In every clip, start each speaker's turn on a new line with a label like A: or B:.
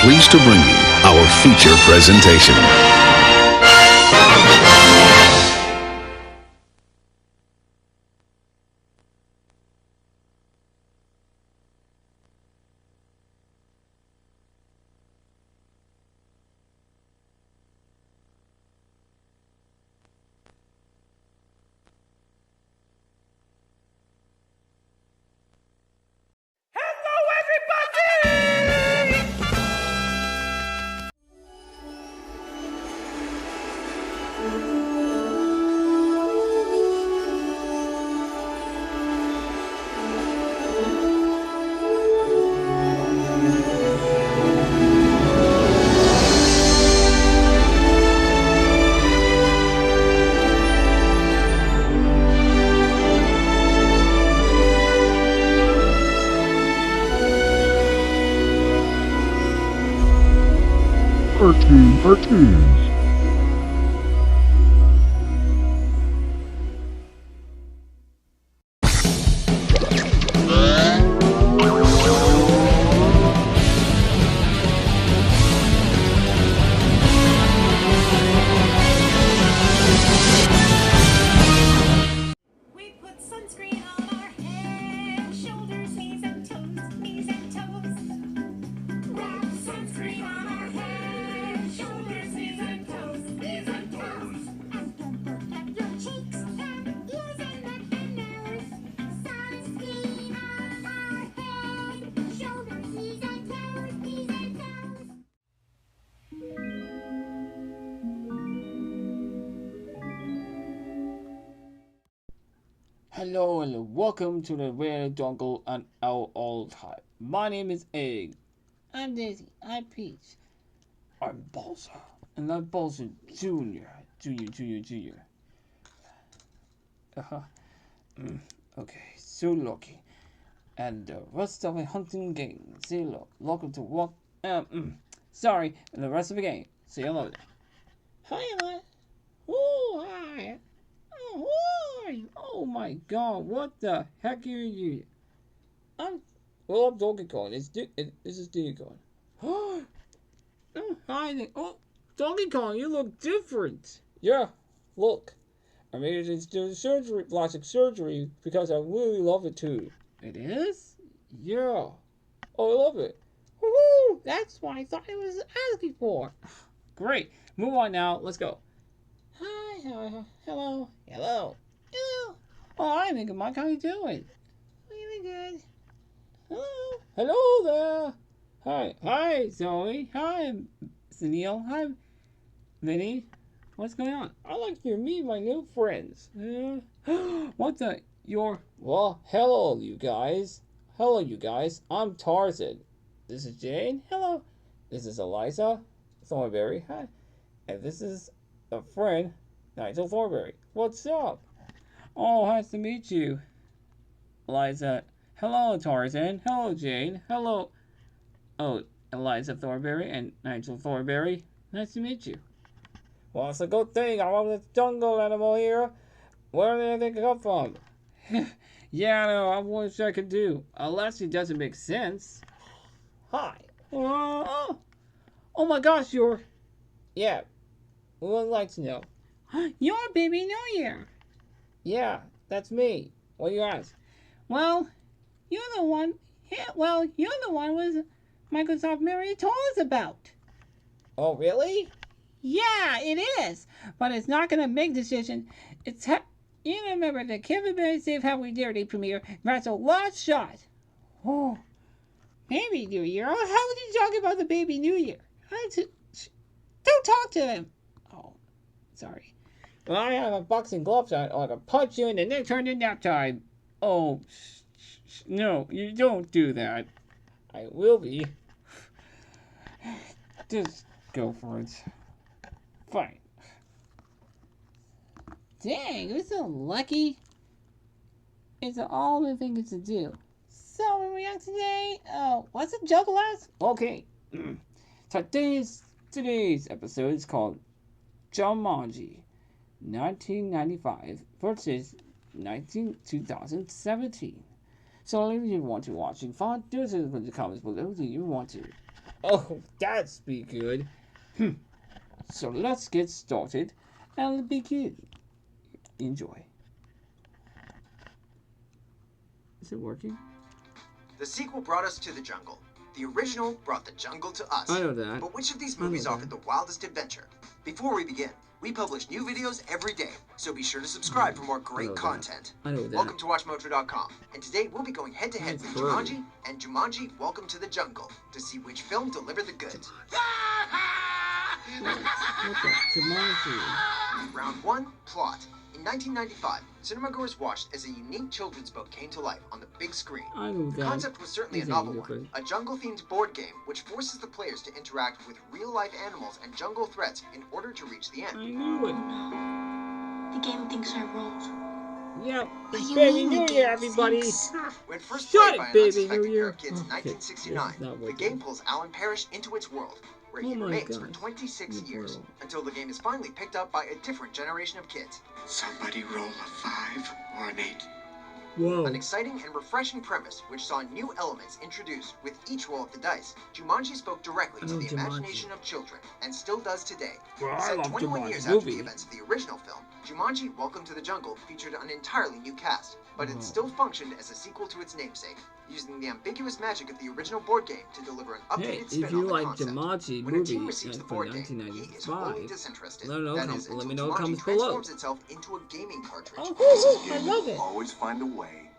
A: pleased to bring you our feature presentation.
B: 13.
C: Hello and welcome to the Rare Dongle and our All Time. My name is Aang. I'm Daisy. I'm Peach. I'm Balsa. And I'm Balsa Jr. Jr. Okay, so lucky. And the rest of the hunting game. Say hello. Welcome to walk. Sorry, and the rest of the game. Say hello. Hi, hello. Oh, hi. Oh my god, what the heck are you? I'm Donkey Kong. This is Donkey Kong. Oh, hi. Oh, Donkey Kong, you look different. Yeah, look. I made it into surgery, plastic surgery, because I really love it too. It is? Yeah. Oh, I love it. Woohoo! That's what I thought I was asking for. Great. Move on now. Let's go. Hi. Hello. Oh, hi, Mega Mike. How you doing? Really good. Hello there. Hi, Zoe. Hi, Sunil. Hi, Vinny. What's going on? I like to meet my new friends. What the? Well, hello, you guys. I'm Tarzan. This is Jane. Hello. This is Eliza. Thornberry. Hi. And this is a friend, Nigel Thornberry. What's up? Oh, nice to meet you, Eliza. Hello, Tarzan. Hello, Jane. Hello. Oh, Eliza Thornberry and Nigel Thornberry. Nice to meet you. Well, it's a good thing I'm on this jungle animal here. Where did they come from? Yeah, no, I wish I could do. Unless it doesn't make sense. Hi. Oh my gosh, you're... Yeah, we would like to know. You're Baby New Year. Yeah, that's me. What do you ask? Well, you're the one was Microsoft Mary told us about. Oh, really? Yeah, it is. But it's not going to make decision. You remember the Kevin Very Safe How We Dare Day premiere. That's a last shot. Oh, Baby New Year? How would you talk about the Baby New Year? Don't talk to him. Oh, sorry. When I have a boxing gloves on, I can punch you in the neck during nap time. Oh, no, you don't do that. I will be. Just go for it. Fine. Dang, you're so lucky. It's all the things to do. So, when we are today, what's the joke last? Okay. Today's episode is called Jumanji 1995 versus 2017. So if you want to watch it, do it in the comments below. Do you want to Oh, that's be good. So let's get started and begin. Enjoy. Is it working?
B: The sequel brought us to the jungle. The original brought the jungle to us.
C: I know that.
B: But which of these movies offered the wildest adventure? Before we begin, we publish new videos every day, so be sure to subscribe for more great content.
C: I know that.
B: Welcome to WatchMojo.com, and today we'll be going head-to-head with Jumanji and Jumanji Welcome to the Jungle to see which film delivered the goods.
C: What the? Jumanji.
B: Round 1, plot. In 1995, cinemagoers watched as a unique children's book came to life on the big screen.
C: I know that.
B: The concept was certainly a novel one, a jungle-themed board game which forces the players to interact with real-life animals and jungle threats in order to reach the end.
C: I knew it.
D: The game thinks I rolled.
C: Yep, it's Baby New Year, everybody.
B: When first played by an unsuspecting pair of kids in
C: Okay,
B: 1969, the game pulls Alan Parrish into its world, where he remains for 26 years, until the game is finally picked up by a different generation of kids.
E: Somebody roll a 5 or an 8.
C: Whoa.
B: An exciting and refreshing premise which saw new elements introduced with each roll of the dice. Jumanji spoke directly to the imagination of children, and still does today.
C: Well, I
B: Set
C: love
B: 21
C: Jumanji
B: years
C: movie.
B: after the events of the original film, Jumanji Welcome to the Jungle featured an entirely new cast, but it still functioned as a sequel to its namesake, using the ambiguous magic of the original board game to deliver an updated spin
C: if
B: on
C: you
B: the
C: like
B: concept.
C: Jumanji
B: When a
C: movie
B: team receives the
C: from
B: board game, he is wholly
C: 1995,
B: disinterested.
C: let me know,
B: That is,
C: let me
B: until
C: know
B: Jumanji
C: comments below.
B: transforms itself into a gaming cartridge.
C: Oh, cool, I love it.
E: Always find a way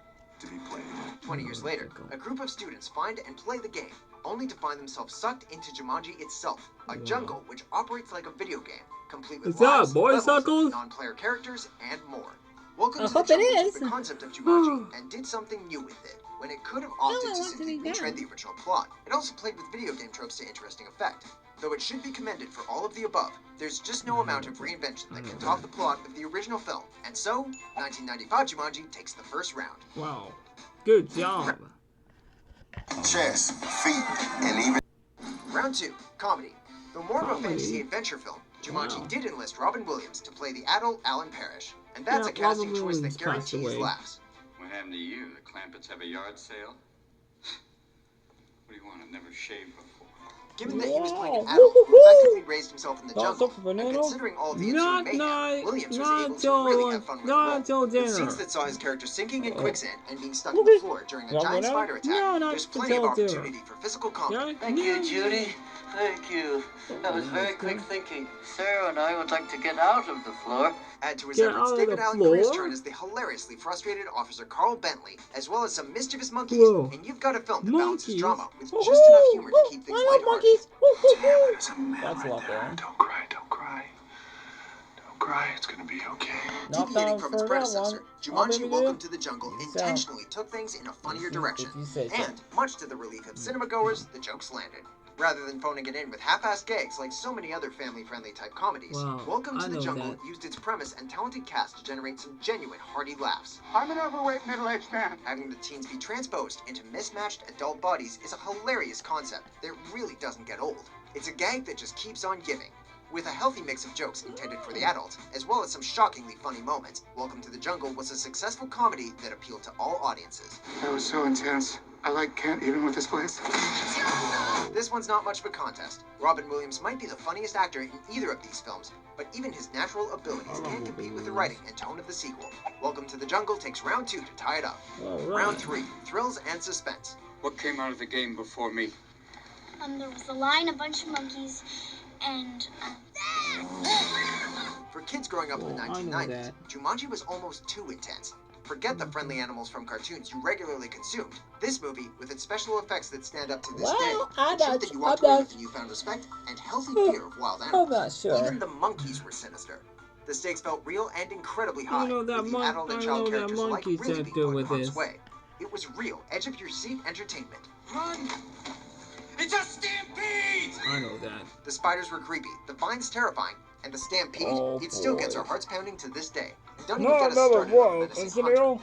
E: to be played.
B: 20 years later, a group of students find and play the game, only to find themselves sucked into Jumanji itself, a jungle which operates like a video game, complete with lives, levels, non-player characters, and more. Welcome to the Jungle took the concept of Jumanji and did something new with it, when it could have opted to simply retread the original plot. It also played with video game tropes to interesting effect. Though it should be commended for all of the above, there's just no amount of reinvention that can top the plot of the original film. And so, 1995 Jumanji takes the first round.
C: Wow. Good job.
E: Chess, feet, and even...
B: Round 2, comedy. Though more of a fantasy adventure film, Jumanji did enlist Robin Williams to play the adult Alan Parrish. And that's a casting choice that guarantees laughs.
F: What happened to you? The Clampetts have a yard sale? What do you want? I've never shaved before.
B: Given that he was playing an adult who effectively raised himself in the jungle, and considering all the ensuing mayhem, Williams was able to really have fun with the role. With scenes that saw his character sinking in quicksand and being stuck to the floor during a giant spider attack, there's plenty of opportunity for physical comedy.
G: Thank you, Judy. Thank you. That was very quick thinking. Sarah and I would like to get out of the floor.
B: Add to his efforts David Allen Greer's turn as the hilariously frustrated Officer Carl Bentley, as well as some mischievous monkeys, and you've got a film that balances drama with just enough humor to keep things lighthearted.
E: Damn, there's a man
C: That's a lot
E: right there.
C: there.
E: Don't cry, don't cry. Don't cry, it's gonna be okay.
B: Deviating from its predecessor, Jumanji Welcome to the Jungle intentionally took things in a funnier direction. And, much to the relief of cinemagoers, the jokes landed. Rather than phoning it in with half-assed gags like so many other family-friendly type comedies, Welcome to the Jungle used its premise and talented cast to generate some genuine hearty laughs.
H: I'm an overweight middle-aged man.
B: Having the teens be transposed into mismatched adult bodies is a hilarious concept that really doesn't get old. It's a gag that just keeps on giving. With a healthy mix of jokes intended for the adults, as well as some shockingly funny moments, Welcome to the Jungle was a successful comedy that appealed to all audiences.
H: That was so intense. I like Kent even with this place.
B: This one's not much of a contest. Robin Williams might be the funniest actor in either of these films, but even his natural abilities can't compete with the writing and tone of the sequel. Welcome to the Jungle takes round 2 to tie it up. Round 3, thrills and suspense.
F: What came out of the game before me?
D: There was a lion, a bunch of monkeys, and
B: For kids growing up in the 1990s, Jumanji was almost too intense. Forget the friendly animals from cartoons you regularly consumed. This movie, with its special effects that stand up to this day, ensured that you walked away with a newfound respect and healthy fear of wild animals. Even the monkeys were sinister. The stakes felt real and incredibly high, with the adult and child characters alike really being put in harm's way. It was real, edge-of-your-seat entertainment.
E: Run! It's a stampede!
C: I know that.
B: The spiders were creepy, the vines terrifying, and the stampede, it still gets our hearts pounding to this day. And don't even get us started on the menacing hunter.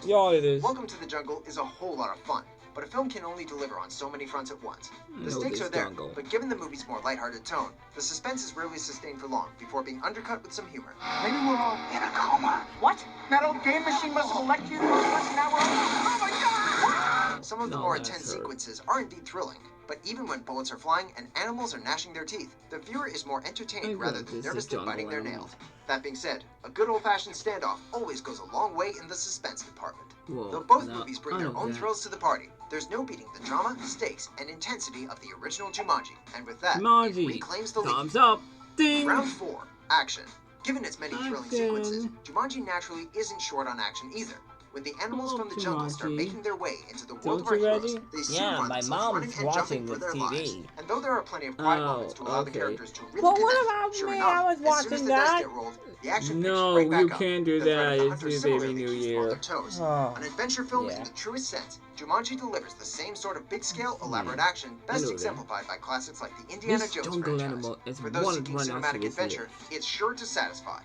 C: Yeah, it is.
B: Welcome to the Jungle is a whole lot of fun, but a film can only deliver on so many fronts at once. The stakes are there, but given the movie's more lighthearted tone, the suspense is rarely sustained for long before being undercut with some humor.
H: Maybe we're all in a coma. What? That old game machine must have electrocuted us and now we're all... Oh my God!
B: Some of the more intense sequences are indeed thrilling, But even when bullets are flying and animals are gnashing their teeth, the viewer is more entertained rather than nervously biting their nails. That being said, a good old-fashioned standoff always goes a long way in the suspense department. Though both movies bring their own thrills to the party, there's no beating the drama, stakes, and intensity of the original Jumanji. And with that, it reclaims the lead.
C: Thumbs up. Ding.
B: Round 4, action. Given its many thrilling sequences, Jumanji naturally isn't short on action either. When the animals from the jungle start making their way into the world of our heroes, they soon find themselves running and jumping for their lives. And though there are plenty of quiet moments to allow the characters to really connect, sure enough, as soon as the dice get rolled, the action picks right back up.
C: No, you can't do that. It's Baby New Year.
B: An adventure film in the truest sense, Jumanji delivers the same sort of big-scale, elaborate action, best exemplified by classics like the Indiana Jones franchise. For those seeking cinematic adventure, it's sure to satisfy.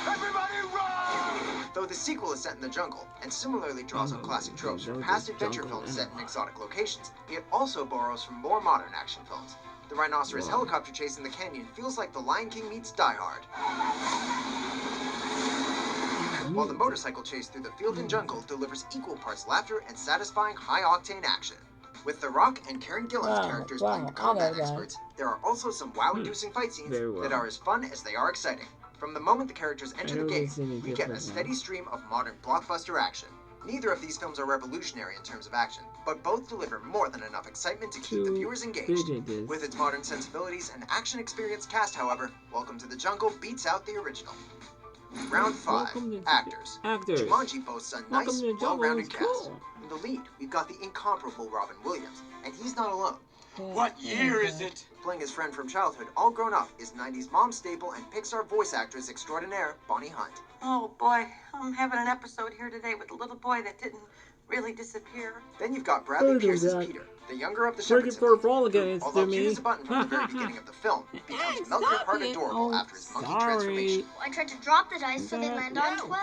B: Everybody run! Though the sequel is set in the jungle, and similarly draws on classic tropes from past adventure films set in exotic locations, it also borrows from more modern action films. The rhinoceros helicopter chase in the canyon feels like The Lion King meets Die Hard. While the motorcycle chase through the field and jungle delivers equal parts laughter and satisfying high-octane action. With The Rock and Karen Gillan's characters playing the combat experts, there are also some wow-inducing fight scenes that are as fun as they are exciting. From the moment the characters enter the game, we get a steady stream of modern blockbuster action. Neither of these films are revolutionary in terms of action, but both deliver more than enough excitement to keep the viewers engaged. With its modern sensibilities and action-experienced cast, however, Welcome to the Jungle beats out the original. Round 5, Actors. Jumanji boasts a nice, well-rounded cast. In the lead, we've got the incomparable Robin Williams, and he's not alone.
E: What year is it?
B: Playing his friend from childhood, all grown up, is 90s mom staple and Pixar voice actress extraordinaire, Bonnie Hunt.
I: Oh boy, I'm having an episode here today with the little boy that didn't really disappear.
B: Then you've got Bradley Pierce as Peter, the younger of the Shepherd siblings, who, although cute as a button from the very beginning of the film, becomes melt your heart adorable after his monkey transformation.
D: I tried to drop the dice so they land on 12.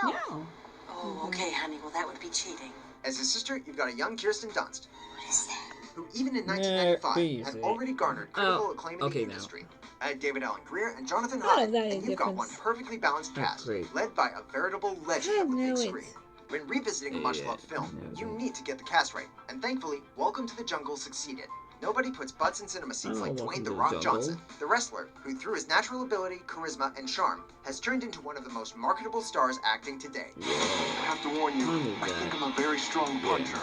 I: Oh, okay, honey, well that would be cheating.
B: As his sister, you've got a young Kirsten Dunst,
I: What is that?
B: who even in 1995 had already garnered critical acclaim in the industry. Add David Allen Greer and Jonathan Hyde, and you've got one perfectly balanced cast, led by a veritable legend of the big screen. When revisiting a much-loved film, you need to get the cast right, and thankfully, Welcome to the Jungle succeeded. Nobody puts butts in cinema seats like Dwayne "The Rock" Johnson, the wrestler who, through his natural ability, charisma, and charm, has turned into one of the most marketable stars acting today.
E: I have to warn you, I think I'm a very strong puncher.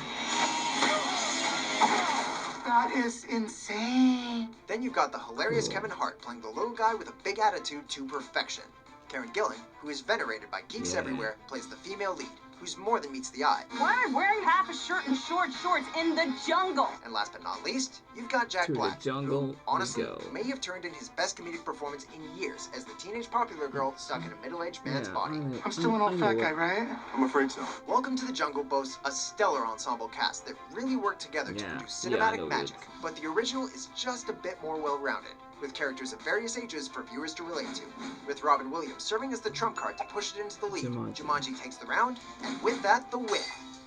H: That is insane.
B: Then you've got the hilarious Kevin Hart playing the little guy with a big attitude to perfection. Karen Gillan, who is venerated by geeks everywhere, plays the female lead, who's more than meets the eye.
J: Why am I wearing half a shirt and short shorts in the jungle?
B: And last but not least, you've got Jack Black, who, honestly, may have turned in his best comedic performance in years as the teenage popular girl stuck in a middle-aged man's body.
H: I'm still an old fat guy, right?
E: I'm afraid so.
B: Welcome to the Jungle boasts a stellar ensemble cast that really work together to produce cinematic magic, but the original is just a bit more well-rounded, with characters of various ages for viewers to relate to. With Robin Williams serving as the trump card to push it into the lead, Jumanji takes the round, and with that, the win.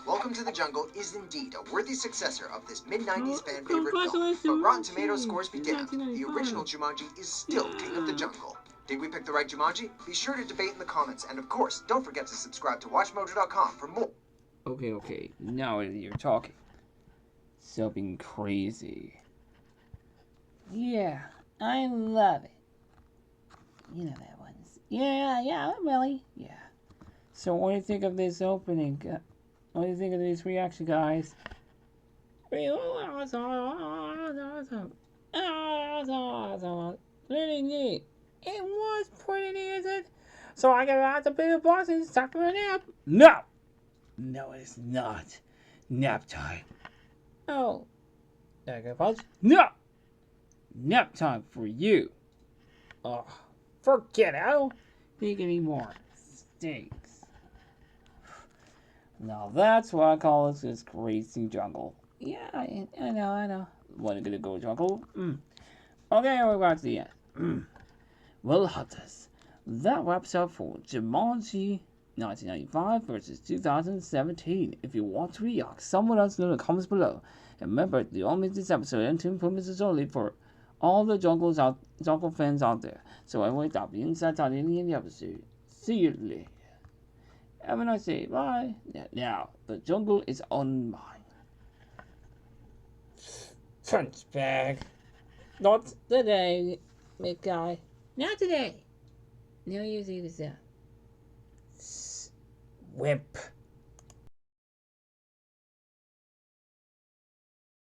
B: Welcome to the Jungle is indeed a worthy successor of this mid-90s fan favorite film, but Rotten Tomatoes scores be damned, the original Jumanji is still king of the jungle. Did we pick the right Jumanji? Be sure to debate in the comments, and of course, don't forget to subscribe to WatchMojo.com for more.
C: Okay, now you're talking. Something crazy. Yeah, I love it. You know that one. Yeah, really. Yeah. So what do you think of this opening? What do you think of this reaction, guys? Awesome. Pretty neat. It was pretty neat, is it? So I got out the bigger box and stuck for a nap. No, it's not. Nap time. Oh. Did I get a pause? No! Nap time for you. Oh, forget it. I don't think any more stinks. Now that's what I call this crazy jungle. Yeah, I know. Wasn't gonna go jungle. Okay, we're back to the end. Well, hunters, that wraps up for Jumanji 1995 versus 2017. If you want to react, someone else know in the comments below. And remember, the only this episode and 2 improvements is only for all the jungle fans out there. So anyway, that'll be inside out in the episode. See you later. Have a nice day. Bye. Now, the jungle is on mine. Punch bag. Not today, big guy. Not today. No use use that. Whip.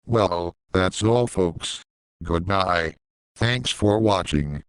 K: Well, that's all folks. Goodbye. Thanks for watching.